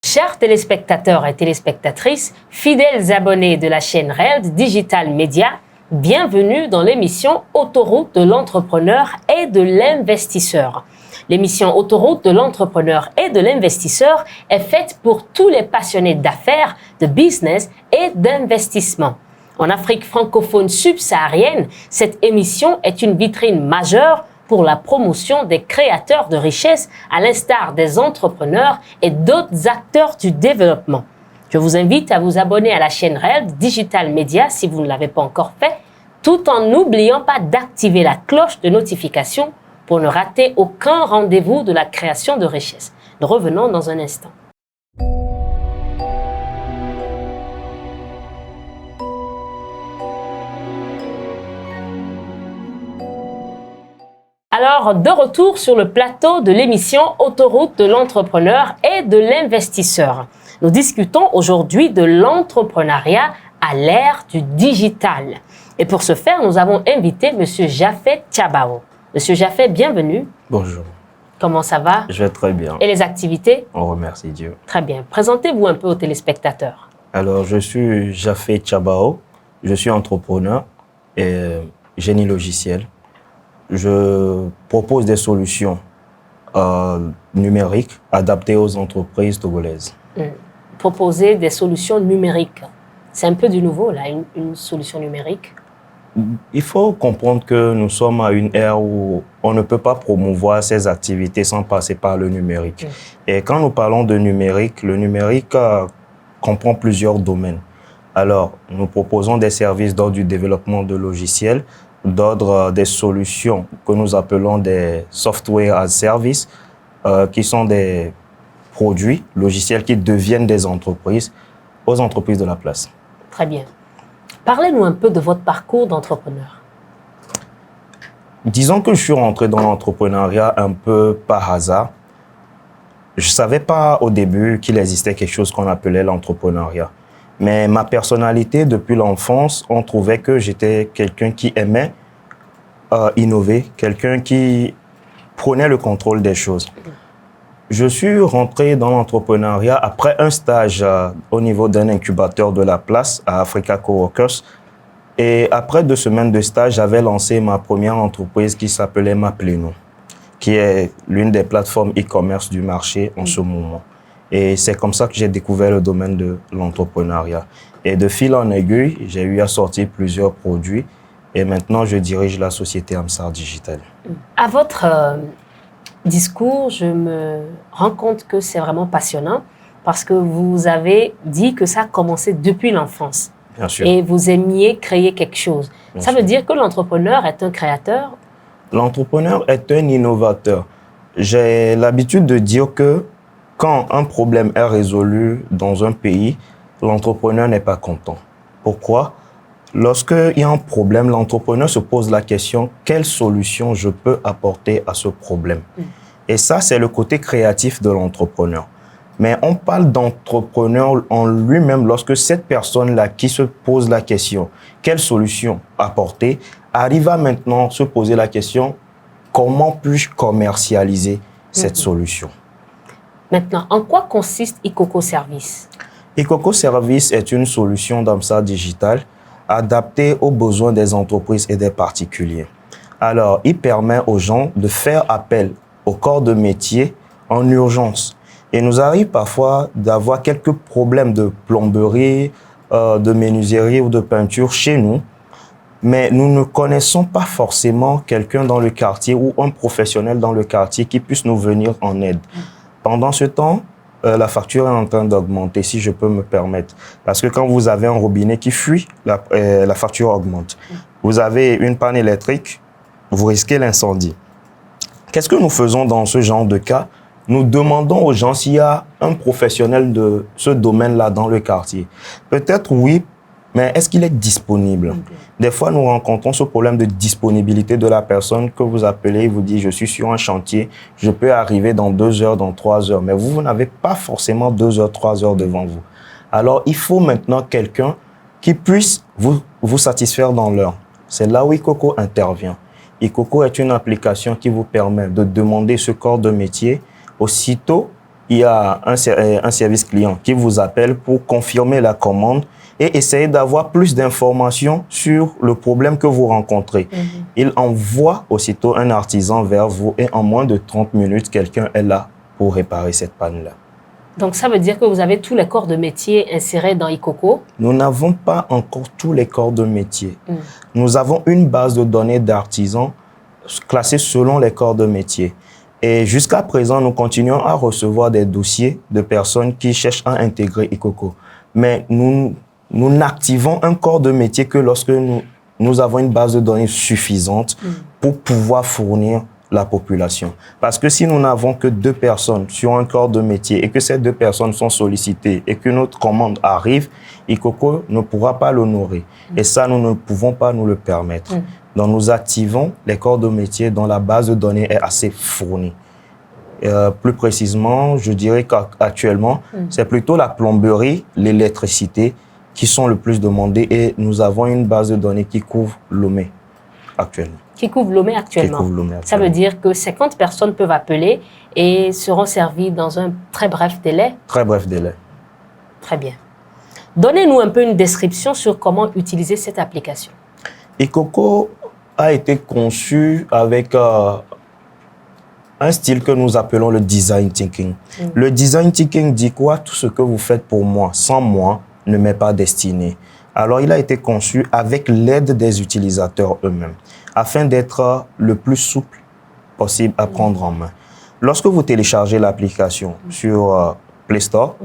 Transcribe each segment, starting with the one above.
Chers téléspectateurs et téléspectatrices, fidèles abonnés de la chaîne RELD Digital Media, bienvenue dans l'émission Autoroute de l'entrepreneur et de l'investisseur. L'émission Autoroute de l'entrepreneur et de l'investisseur est faite pour tous les passionnés d'affaires, de business et d'investissement. En Afrique francophone subsaharienne, cette émission est une vitrine majeure pour la promotion des créateurs de richesses, à l'instar des entrepreneurs et d'autres acteurs du développement. Je vous invite à vous abonner à la chaîne RELD Digital Media si vous ne l'avez pas encore fait, tout en n'oubliant pas d'activer la cloche de notification pour ne rater aucun rendez-vous de la création de richesses. Nous revenons dans un instant. Alors, de retour sur le plateau de l'émission Autoroute de l'entrepreneur et de l'investisseur. Nous discutons aujourd'hui de l'entrepreneuriat à l'ère du digital. Et pour ce faire, nous avons invité M. Japhet Tchabao. M. Japhet, bienvenue. Bonjour. Comment ça va? Je vais très bien. Et les activités? On remercie Dieu. Très bien. Présentez-vous un peu aux téléspectateurs. Alors, je suis Japhet Tchabao. Je suis entrepreneur et génie logiciel. Je propose des solutions numériques adaptées aux entreprises togolaises. Proposer des solutions numériques. C'est un peu du nouveau, là, une solution numérique. Il faut comprendre que nous sommes à une ère où on ne peut pas promouvoir ces activités sans passer par le numérique. Et quand nous parlons de numérique, le numérique comprend plusieurs domaines. Alors, nous proposons des services d'ordre du développement de logiciels, d'ordre des solutions que nous appelons des software as service, qui sont des produits logiciels qui deviennent des entreprises aux entreprises de la place. Très bien. Parlez-nous un peu de votre parcours d'entrepreneur. Disons que je suis rentré dans l'entrepreneuriat un peu par hasard. Je ne savais pas au début qu'il existait quelque chose qu'on appelait l'entrepreneuriat. Mais ma personnalité, depuis l'enfance, on trouvait que j'étais quelqu'un qui aimait innover, quelqu'un qui prenait le contrôle des choses. Je suis rentré dans l'entrepreneuriat après un stage au niveau d'un incubateur de la place à Africa Coworkers. Et après 2 semaines de stage, j'avais lancé ma première entreprise qui s'appelait Mapleno, qui est l'une des plateformes e-commerce du marché en ce moment. Et c'est comme ça que j'ai découvert le domaine de l'entrepreneuriat. Et de fil en aiguille, j'ai eu à sortir plusieurs produits. Et maintenant, je dirige la société Amsar Digital. À votre discours, je me rends compte que c'est vraiment passionnant parce que vous avez dit que ça a commencé depuis l'enfance. Bien sûr. Et vous aimiez créer quelque chose. Bien ça sûr. veut dire que l'entrepreneur est un créateur? L'entrepreneur est un innovateur. J'ai l'habitude de dire que quand un problème est résolu dans un pays, l'entrepreneur n'est pas content. Pourquoi? Lorsqu'il y a un problème, l'entrepreneur se pose la question « Quelle solution je peux apporter à ce problème ?» Et ça, c'est le côté créatif de l'entrepreneur. Mais on parle d'entrepreneur en lui-même lorsque cette personne-là qui se pose la question « Quelle solution apporter ?» arrive à maintenant se poser la question « Comment puis-je commercialiser cette solution ?» Maintenant, en quoi consiste iCoco Service? iCoco Service est une solution d'Amsar Digital adaptée aux besoins des entreprises et des particuliers. Alors, il permet aux gens de faire appel au corps de métier en urgence. Il nous arrive parfois d'avoir quelques problèmes de plomberie, de menuiserie ou de peinture chez nous, mais nous ne connaissons pas forcément quelqu'un dans le quartier ou un professionnel dans le quartier qui puisse nous venir en aide. Pendant ce temps, la facture est en train d'augmenter, si je peux me permettre. Parce que quand vous avez un robinet qui fuit, la facture augmente. Vous avez une panne électrique, vous risquez l'incendie. Qu'est-ce que nous faisons dans ce genre de cas? Nous demandons aux gens s'il y a un professionnel de ce domaine-là dans le quartier. Peut-être oui, mais est-ce qu'il est disponible? Des fois, nous rencontrons ce problème de disponibilité de la personne que vous appelez, il vous dit « je suis sur un chantier, je peux arriver dans 2 heures, dans 3 heures ». Mais vous n'avez pas forcément 2 heures, 3 heures devant vous. Alors, il faut maintenant quelqu'un qui puisse vous satisfaire dans l'heure. C'est là où iCoco intervient. iCoco est une application qui vous permet de demander ce corps de métier. Aussitôt, il y a un service client qui vous appelle pour confirmer la commande et essayer d'avoir plus d'informations sur le problème que vous rencontrez. Il envoie aussitôt un artisan vers vous et en moins de 30 minutes, quelqu'un est là pour réparer cette panne-là. Donc, ça veut dire que vous avez tous les corps de métier insérés dans iCoco? Nous n'avons pas encore tous les corps de métier. Nous avons une base de données d'artisans classée selon les corps de métier. Et jusqu'à présent, nous continuons à recevoir des dossiers de personnes qui cherchent à intégrer iCoco. Mais nous n'activons un corps de métier que lorsque nous avons une base de données suffisante pour pouvoir fournir la population. Parce que si nous n'avons que 2 personnes sur un corps de métier et que ces 2 personnes sont sollicitées et que notre commande arrive, iCoco ne pourra pas l'honorer. Et ça, nous ne pouvons pas nous le permettre. Donc, nous activons les corps de métier dont la base de données est assez fournie. Plus précisément, je dirais qu'actuellement, c'est plutôt la plomberie, l'électricité qui sont le plus demandés et nous avons une base de données qui couvre Lomé actuellement. Qui couvre Lomé actuellement. Ça veut dire que 50 personnes peuvent appeler et seront servies dans un très bref délai? Très bref délai. Très bien. Donnez-nous un peu une description sur comment utiliser cette application. iCoco a été conçu avec un style que nous appelons le design thinking. Le design thinking dit quoi? Tout ce que vous faites pour moi, sans moi, ne m'est pas destiné. Alors, il a été conçu avec l'aide des utilisateurs eux-mêmes, afin d'être le plus souple possible à prendre en main. Lorsque vous téléchargez l'application sur Play Store,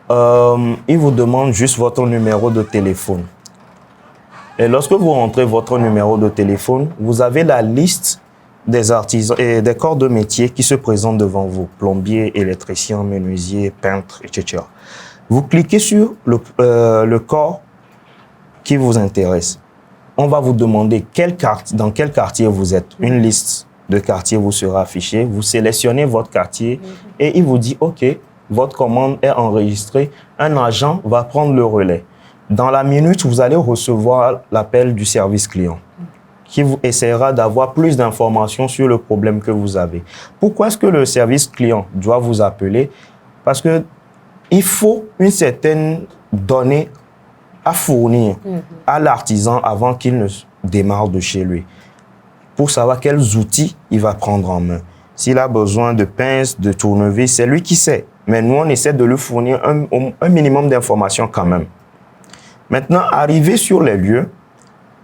il vous demande juste votre numéro de téléphone. Et lorsque vous rentrez votre numéro de téléphone, vous avez la liste des artisans et des corps de métier qui se présentent devant vous. Plombier, électricien, menuisier, peintre, etc. Vous cliquez sur le corps qui vous intéresse. On va vous demander dans quel quartier vous êtes. Une liste de quartiers vous sera affichée. Vous sélectionnez votre quartier et il vous dit « Ok, votre commande est enregistrée. Un agent va prendre le relais. » Dans la minute, vous allez recevoir l'appel du service client qui vous essaiera d'avoir plus d'informations sur le problème que vous avez. Pourquoi est-ce que le service client doit vous appeler? Parce qu'il faut une certaine donnée à fournir à l'artisan avant qu'il ne démarre de chez lui pour savoir quels outils il va prendre en main. S'il a besoin de pinces, de tournevis, c'est lui qui sait. Mais nous, on essaie de lui fournir un minimum d'informations quand même. Maintenant, arrivé sur les lieux,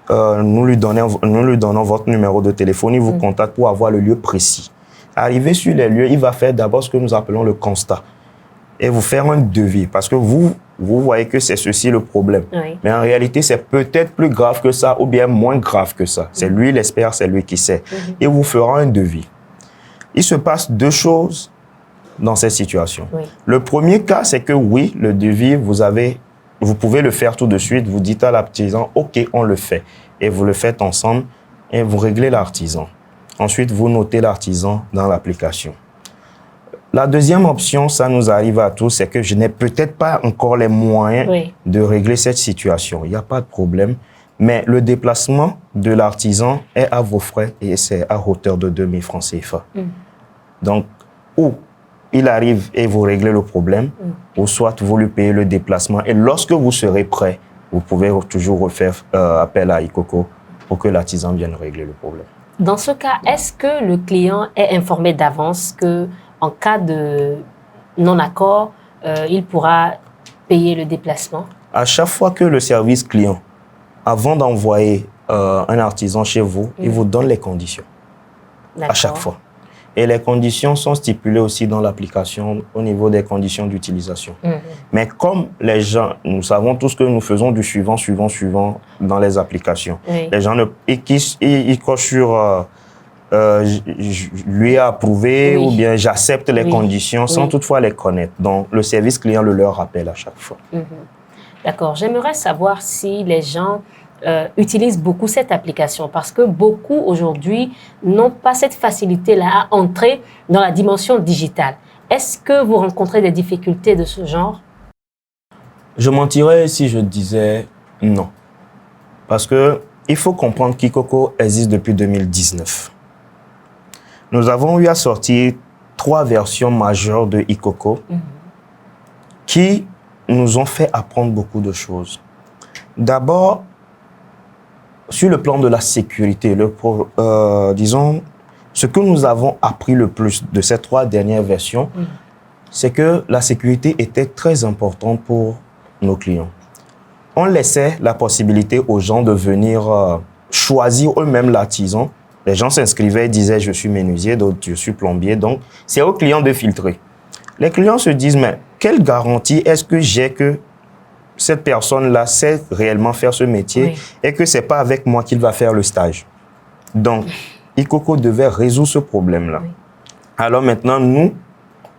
nous lui donnons votre numéro de téléphone, il vous contacte pour avoir le lieu précis. Arrivé sur les lieux, il va faire d'abord ce que nous appelons le constat et vous faire un devis parce que vous voyez que c'est ceci le problème. Oui. Mais en réalité, c'est peut-être plus grave que ça ou bien moins grave que ça. C'est lui l'expert, c'est lui qui sait. Il vous fera un devis. Il se passe 2 choses dans cette situation. Oui. Le premier cas, c'est que oui, le devis, vous pouvez le faire tout de suite. Vous dites à l'artisan, OK, on le fait. Et vous le faites ensemble et vous réglez l'artisan. Ensuite, vous notez l'artisan dans l'application. La deuxième option, ça nous arrive à tous, c'est que je n'ai peut-être pas encore les moyens de régler cette situation. Il n'y a pas de problème. Mais le déplacement de l'artisan est à vos frais et c'est à hauteur de 2 000 francs CFA. Donc, ou il arrive et vous réglez le problème, ou soit vous lui payez le déplacement. Et lorsque vous serez prêt, vous pouvez toujours refaire appel à iCoco pour que l'artisan vienne régler le problème. Dans ce cas, est-ce que le client est informé d'avance qu'en cas de non-accord, il pourra payer le déplacement? À chaque fois que le service client, avant d'envoyer un artisan chez vous, il vous donne les conditions. À chaque fois. Et les conditions sont stipulées aussi dans l'application au niveau des conditions d'utilisation. Mais comme les gens, nous savons tous que nous faisons du suivant dans les applications. Les gens, ils cochent sur lui approuvé ou bien j'accepte les conditions sans toutefois les connaître. Donc, le service client le leur rappelle à chaque fois. D'accord. J'aimerais savoir si les gens utilisent beaucoup cette application parce que beaucoup aujourd'hui n'ont pas cette facilité-là à entrer dans la dimension digitale. Est-ce que vous rencontrez des difficultés de ce genre? Je mentirais si je disais Non. Parce qu'il faut comprendre qu'Ikoko existe depuis 2019. Nous avons eu à sortir 3 versions majeures de Ikoko qui nous ont fait apprendre beaucoup de choses. D'abord, sur le plan de la sécurité, disons, ce que nous avons appris le plus de ces 3 dernières versions, c'est que la sécurité était très importante pour nos clients. On laissait la possibilité aux gens de venir choisir eux-mêmes l'artisan. Les gens s'inscrivaient et disaient « je suis menuisier », d'autres « je suis plombier ». Donc, c'est aux clients de filtrer. Les clients se disent « mais quelle garantie est-ce que j'ai que cette personne-là sait réellement faire ce métier et que ce n'est pas avec moi qu'il va faire le stage ?» Donc, Ikoko devait résoudre ce problème-là. Alors maintenant, nous,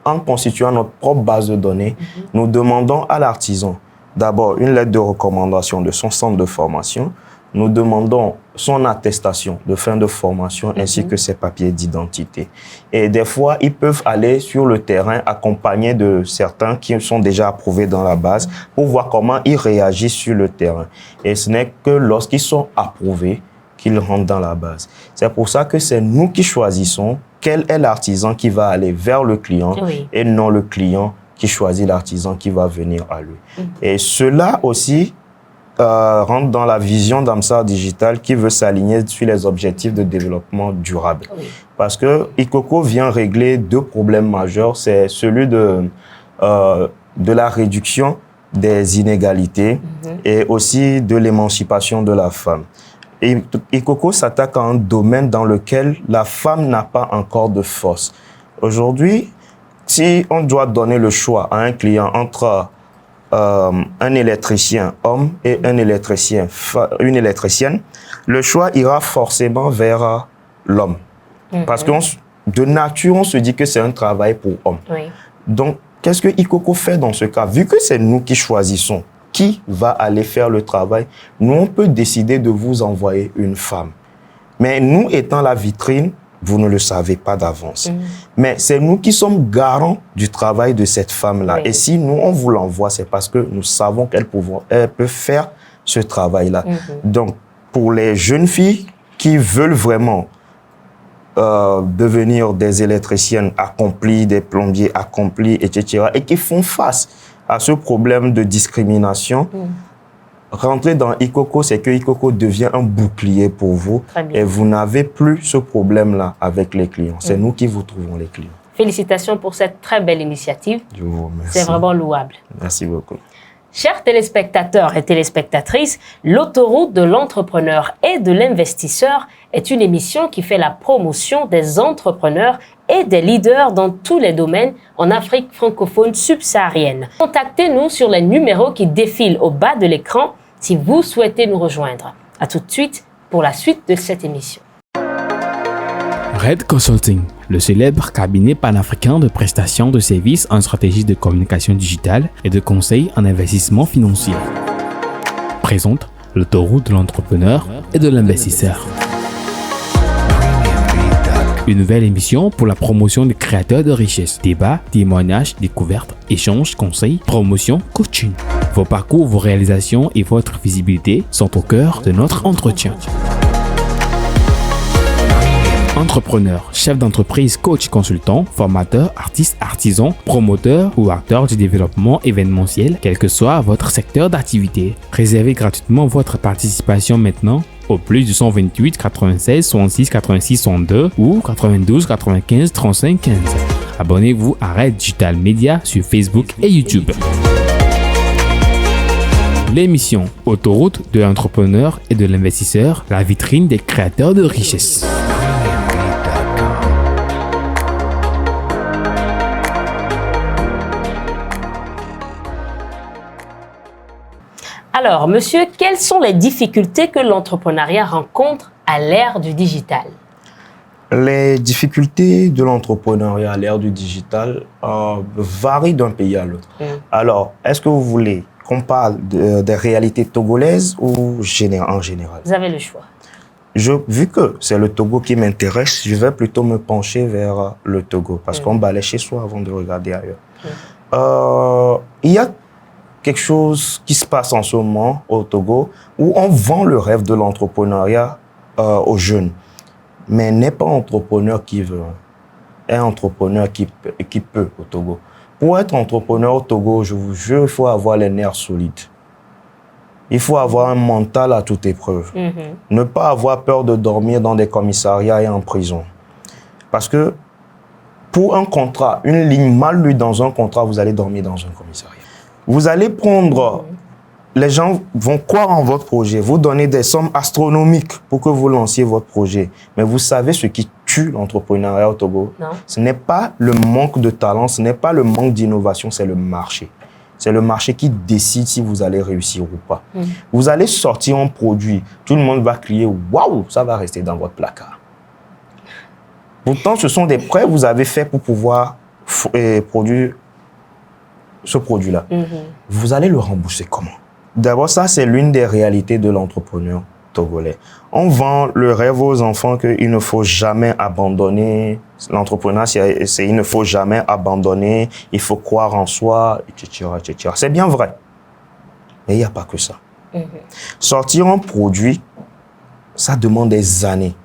en constituant notre propre base de données, nous demandons à l'artisan d'abord une lettre de recommandation de son centre de formation. Nous demandons son attestation de fin de formation ainsi que ses papiers d'identité. Et des fois, ils peuvent aller sur le terrain accompagnés de certains qui sont déjà approuvés dans la base pour voir comment ils réagissent sur le terrain. Et ce n'est que lorsqu'ils sont approuvés qu'ils rentrent dans la base. C'est pour ça que c'est nous qui choisissons quel est l'artisan qui va aller vers le client et non le client qui choisit l'artisan qui va venir à lui. Et cela aussi rentre dans la vision d'Amsar Digital qui veut s'aligner sur les objectifs de développement durable. Parce que Ikoko vient régler 2 problèmes majeurs. C'est celui de la réduction des inégalités et aussi de l'émancipation de la femme. Et Ikoko s'attaque à un domaine dans lequel la femme n'a pas encore de force. Aujourd'hui, si on doit donner le choix à un client entre un électricien homme et une électricienne, le choix ira forcément vers l'homme. Parce que de nature, on se dit que c'est un travail pour homme. Donc, qu'est-ce que Ikoko fait dans ce cas? Vu que c'est nous qui choisissons qui va aller faire le travail, nous, on peut décider de vous envoyer une femme. Mais nous, étant la vitrine, vous ne le savez pas d'avance. Mais c'est nous qui sommes garants du travail de cette femme-là. Et si nous, on vous l'envoie, c'est parce que nous savons qu'elle peut faire ce travail-là. Donc, pour les jeunes filles qui veulent vraiment devenir des électriciennes accomplies, des plombiers accomplis, etc., et qui font face à ce problème de discrimination, rentrer dans Ikoko, c'est que Ikoko devient un bouclier pour vous et vous n'avez plus ce problème-là avec les clients. C'est nous qui vous trouvons les clients. Félicitations pour cette très belle initiative. Je vous remercie. C'est vraiment louable. Merci beaucoup. Chers téléspectateurs et téléspectatrices, l'autoroute de l'entrepreneur et de l'investisseur est une émission qui fait la promotion des entrepreneurs et des leaders dans tous les domaines en Afrique francophone subsaharienne. Contactez-nous sur les numéros qui défilent au bas de l'écran si vous souhaitez nous rejoindre. À tout de suite pour la suite de cette émission. Red Consulting, le célèbre cabinet panafricain de prestations de services en stratégie de communication digitale et de conseil en investissement financier, présente l'autoroute de l'entrepreneur et de l'investisseur. Une nouvelle émission pour la promotion des créateurs de richesse. Débats, témoignages, découvertes, échanges, conseils, promotion, coaching. Vos parcours, vos réalisations et votre visibilité sont au cœur de notre entretien. Entrepreneur, chef d'entreprise, coach, consultant, formateur, artiste, artisan, promoteur ou acteur du développement événementiel, quel que soit votre secteur d'activité. Réservez gratuitement votre participation maintenant au plus du 128 96 66 86 62 ou 92 95 35 15. Abonnez-vous à Red Digital Media sur Facebook et YouTube. L'émission Autoroute de l'entrepreneur et de l'investisseur, la vitrine des créateurs de richesse. Alors, monsieur, quelles sont les difficultés que l'entrepreneuriat rencontre à l'ère du digital? Les difficultés de l'entrepreneuriat à l'ère du digital varient d'un pays à l'autre. Alors, est-ce que vous voulez qu'on parle des réalités togolaises ou en général? Vous avez le choix. Vu que c'est le Togo qui m'intéresse, je vais plutôt me pencher vers le Togo parce qu'on balaie chez soi avant de regarder ailleurs. Il y a quelque chose qui se passe en ce moment au Togo où on vend le rêve de l'entrepreneuriat aux jeunes. Mais n'est pas entrepreneur qui veut, est entrepreneur qui peut au Togo. Pour être entrepreneur au Togo, je vous jure, il faut avoir les nerfs solides. Il faut avoir un mental à toute épreuve. Ne pas avoir peur de dormir dans des commissariats et en prison. Parce que pour un contrat, une ligne mal lue dans un contrat, vous allez dormir dans un commissariat. Vous allez prendre... Les gens vont croire en votre projet, vous donner des sommes astronomiques pour que vous lanciez votre projet. Mais vous savez ce qui tue l'entrepreneuriat au Togo? Non. Ce n'est pas le manque de talent, ce n'est pas le manque d'innovation, c'est le marché. C'est le marché qui décide si vous allez réussir ou pas. Vous allez sortir un produit, tout le monde va crier « Waouh !» Ça va rester dans votre placard. Pourtant, ce sont des prêts que vous avez faits pour pouvoir produire ce produit-là. Vous allez le rembourser comment? D'abord, ça, c'est l'une des réalités de l'entrepreneur togolais. On vend le rêve aux enfants qu'il ne faut jamais abandonner. L'entrepreneuriat, c'est il ne faut jamais abandonner, il faut croire en soi, etc., etc. C'est bien vrai. Mais il n'y a pas que ça. Sortir un produit, ça demande des années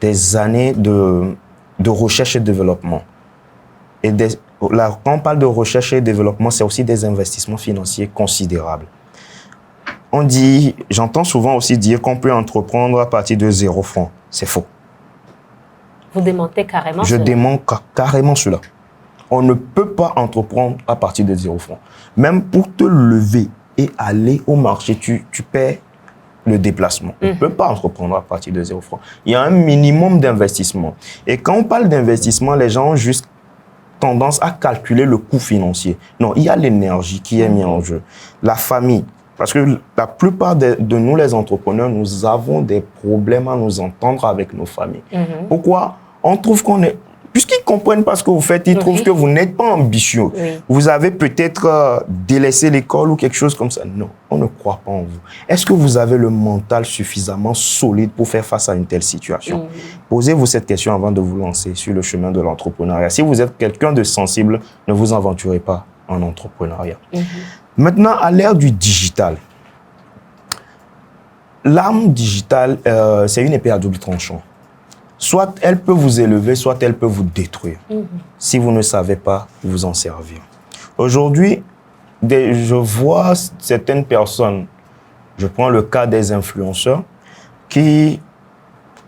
de recherche et développement. Et quand on parle de recherche et développement, c'est aussi des investissements financiers considérables. J'entends souvent aussi dire qu'on peut entreprendre à partir de 0 francs. C'est faux. Vous démentez carrément Je démente carrément cela. On ne peut pas entreprendre à partir de 0 francs. Même pour te lever et aller au marché, tu paies le déplacement. On ne peut pas entreprendre à partir de 0 francs. Il y a un minimum d'investissement. Et quand on parle d'investissement, les gens ont juste tendance à calculer le coût financier. Non, il y a l'énergie qui est mise en jeu. La famille. Parce que la plupart de nous, les entrepreneurs, nous avons des problèmes à nous entendre avec nos familles. Pourquoi? On trouve qu'on est... Puisqu'ils ne comprennent pas ce que vous faites, ils trouvent que vous n'êtes pas ambitieux. Vous avez peut-être délaissé l'école ou quelque chose comme ça. Non, on ne croit pas en vous. Est-ce que vous avez le mental suffisamment solide pour faire face à une telle situation? Posez-vous cette question avant de vous lancer sur le chemin de l'entrepreneuriat. Si vous êtes quelqu'un de sensible, ne vous aventurez pas en entrepreneuriat. Maintenant, à l'ère du digital, l'arme digitale, c'est une épée à double tranchant. Soit elle peut vous élever, soit elle peut vous détruire. Si vous ne savez pas vous en servir. Aujourd'hui, je vois certaines personnes, je prends le cas des influenceurs, qui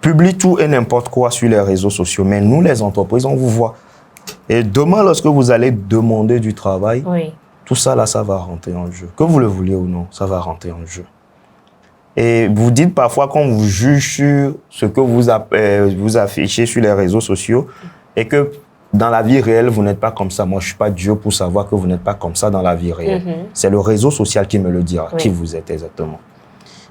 publient tout et n'importe quoi sur les réseaux sociaux. Mais nous, les entreprises, on vous voit. Et demain, lorsque vous allez demander du travail, tout ça, là, ça va rentrer en jeu. Que vous le vouliez ou non, ça va rentrer en jeu. Et vous dites parfois qu'on vous juge sur ce que vous affichez sur les réseaux sociaux et que dans la vie réelle, vous n'êtes pas comme ça. Moi, je ne suis pas Dieu pour savoir que vous n'êtes pas comme ça dans la vie réelle. C'est le réseau social qui me le dira, qui vous êtes exactement.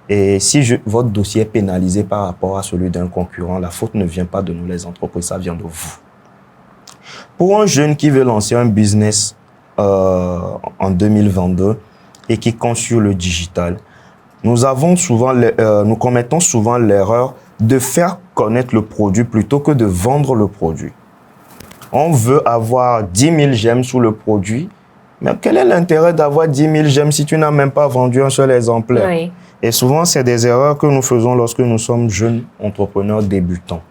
Et si votre dossier est pénalisé par rapport à celui d'un concurrent, la faute ne vient pas de nous, les entreprises, ça vient de vous. Pour un jeune qui veut lancer un business en 2022 et qui compte sur le digital, nous commettons souvent l'erreur de faire connaître le produit plutôt que de vendre le produit. On veut avoir 10 000 j'aime sous le produit, mais quel est l'intérêt d'avoir 10 000 j'aime si tu n'as même pas vendu un seul exemplaire? Et souvent, c'est des erreurs que nous faisons lorsque nous sommes jeunes entrepreneurs débutants.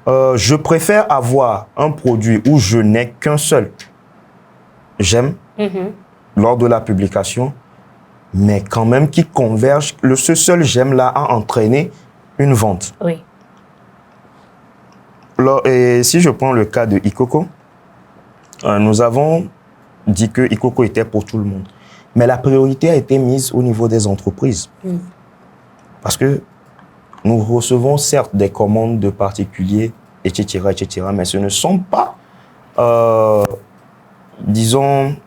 Je préfère avoir un produit où je n'ai qu'un seul j'aime lors de la publication, mais quand même qui converge, ce seul j'aime-là a entraîné une vente. Et si je prends le cas de Ikoko, nous avons dit que Ikoko était pour tout le monde. Mais la priorité a été mise au niveau des entreprises. Parce que nous recevons certes des commandes de particuliers, etc., mais ce ne sont pas, disons,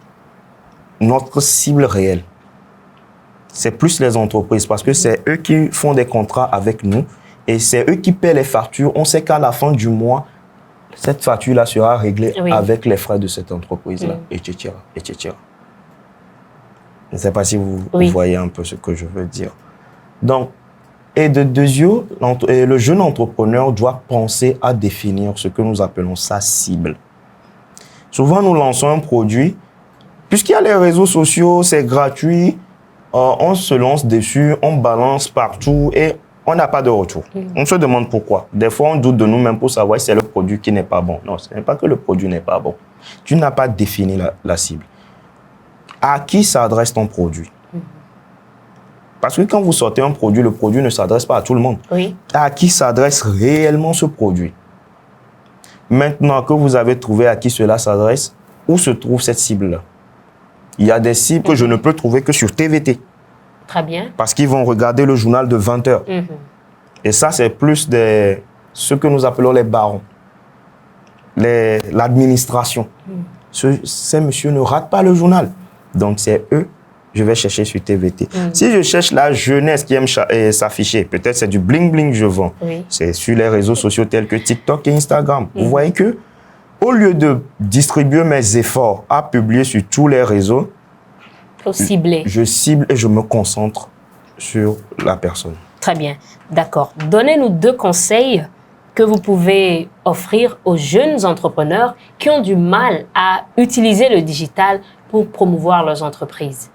notre cible réelle. C'est plus les entreprises parce que c'est eux qui font des contrats avec nous et c'est eux qui paient les factures. On sait qu'à la fin du mois, cette facture-là sera réglée avec les frais de cette entreprise-là, etc., etc. Je ne sais pas si vous voyez un peu ce que je veux dire. Donc, et de deuxièmement, le jeune entrepreneur doit penser à définir ce que nous appelons sa cible. Souvent, nous lançons un produit, Puisqu'il y a les réseaux sociaux, c'est gratuit, on se lance dessus, on balance partout et on n'a pas de retour. On se demande pourquoi. Des fois, on doute de nous-mêmes pour savoir si c'est le produit qui n'est pas bon. Non, ce n'est pas que le produit n'est pas bon. Tu n'as pas défini la cible. À qui s'adresse ton produit? Parce que quand vous sortez un produit, le produit ne s'adresse pas à tout le monde. Oui. À qui s'adresse réellement ce produit? Maintenant que vous avez trouvé à qui cela s'adresse, où se trouve cette cible-là? Il y a des cibles que je ne peux trouver que sur TVT. Très bien. Parce qu'ils vont regarder le journal de 20 heures. Et ça, c'est plus ce que nous appelons les barons, l'administration. Ces messieurs ne ratent pas le journal. Donc, c'est eux, je vais chercher sur TVT. Si je cherche la jeunesse qui aime s'afficher, peut-être c'est du bling-bling que je vends. Oui. C'est sur les réseaux sociaux tels que TikTok et Instagram. Vous voyez que, au lieu de distribuer mes efforts à publier sur tous les réseaux, Faut cibler. je cible et je me concentre sur la personne. Très bien. D'accord. Donnez-nous 2 conseils que vous pouvez offrir aux jeunes entrepreneurs qui ont du mal à utiliser le digital pour promouvoir leurs entreprises.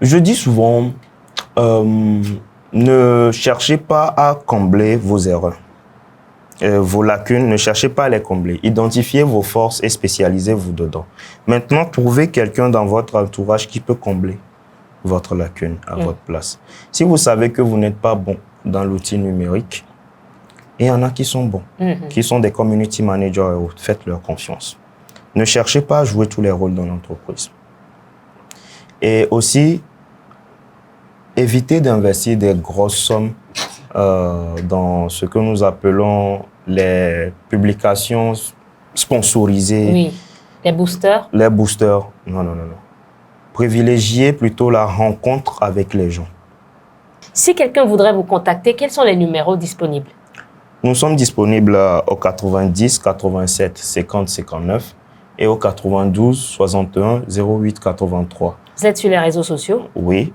Je dis souvent, ne cherchez pas à combler vos erreurs, vos lacunes, ne cherchez pas à les combler. Identifiez vos forces et spécialisez-vous dedans. Maintenant, trouvez quelqu'un dans votre entourage qui peut combler votre lacune à votre place. Si vous savez que vous n'êtes pas bon dans l'outil numérique, il y en a qui sont bons, qui sont des community managers et autres. Faites-leur confiance. Ne cherchez pas à jouer tous les rôles dans l'entreprise. Et aussi, évitez d'investir des grosses sommes dans ce que nous appelons les publications sponsorisées. Oui. Les boosters. Les boosters. Non. Privilégiez plutôt la rencontre avec les gens. Si quelqu'un voudrait vous contacter, quels sont les numéros disponibles? Nous sommes disponibles au 90 87 50 59 et au 92 61 08 83. Vous êtes sur les réseaux sociaux? Oui.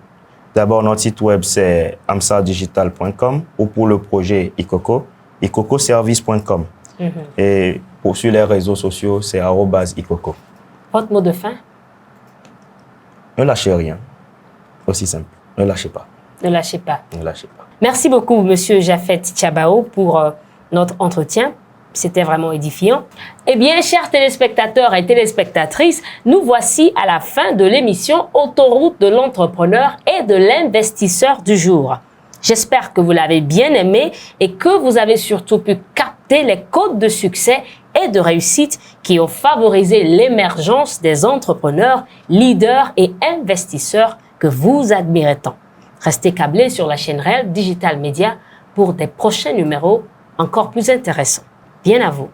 D'abord, notre site web, c'est amsadigital.com ou pour le projet iCoco, icocoservice.com. Et sur les réseaux sociaux, c'est @icoco. Votre mot de fin? Ne lâchez rien. Aussi simple. Ne lâchez pas. Ne lâchez pas. Ne lâchez pas. Merci beaucoup, Monsieur Japhet Tchabao, pour notre entretien. C'était vraiment édifiant. Eh bien, chers téléspectateurs et téléspectatrices, nous voici à la fin de l'émission Autoroute de l'entrepreneur et de l'investisseur du jour. J'espère que vous l'avez bien aimé et que vous avez surtout pu capter les codes de succès et de réussite qui ont favorisé l'émergence des entrepreneurs, leaders et investisseurs que vous admirez tant. Restez câblés sur la chaîne Réel Digital Media pour des prochains numéros encore plus intéressants. Bien à vous.